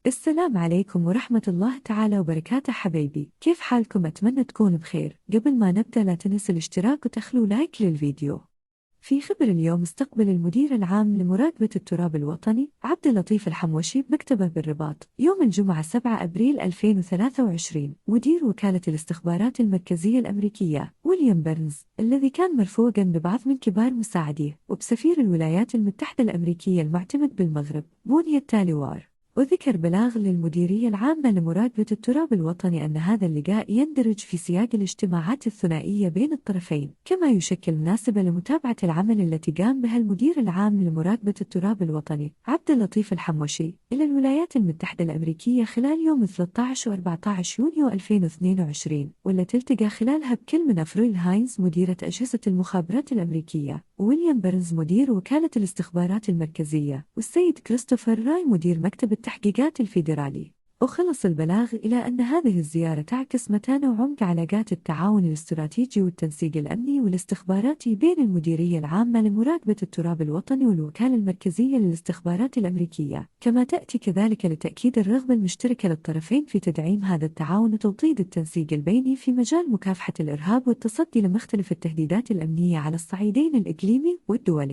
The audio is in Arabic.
السلام عليكم ورحمة الله تعالى وبركاته حبايبي، كيف حالكم؟ أتمنى تكونوا بخير. قبل ما نبدأ لا تنسى الاشتراك وتخلوا لايك للفيديو. في خبر اليوم استقبل المدير العام لمراقبة التراب الوطني عبد اللطيف الحموشي بمكتبه بالرباط يوم الجمعة 7 أبريل 2023 مدير وكالة الاستخبارات المركزية الأمريكية ويليام بيرنز، الذي كان مرفوقا ببعض من كبار مساعديه وبسفير الولايات المتحدة الأمريكية المعتمد بالمغرب بونيا التاليوار. وذكر بلاغ للمديرية العامة لمراقبة التراب الوطني أن هذا اللقاء يندرج في سياق الاجتماعات الثنائية بين الطرفين، كما يشكل مناسبة لمتابعة العمل التي قام بها المدير العام لمراقبة التراب الوطني عبد اللطيف الحموشي إلى الولايات المتحدة الأمريكية خلال يوم 13 و 14 يونيو 2022، والتي التقى خلالها بكل من أفريل هاينز مديرة أجهزة المخابرات الأمريكية، وويليام بيرنز مدير وكالة الاستخبارات المركزية، والسيد كريستوفر راي مدير مكتب التحقيقات الفيدرالي. وخلص البلاغ إلى أن هذه الزيارة تعكس متانة وعمق علاقات التعاون الاستراتيجي والتنسيق الأمني والاستخباراتي بين المديرية العامة لمراقبة التراب الوطني والوكالة المركزية للاستخبارات الأمريكية، كما تأتي كذلك لتأكيد الرغبة المشتركة للطرفين في تدعيم هذا التعاون وتوطيد التنسيق البيني في مجال مكافحة الإرهاب والتصدي لمختلف التهديدات الأمنية على الصعيدين الإقليمي والدولي.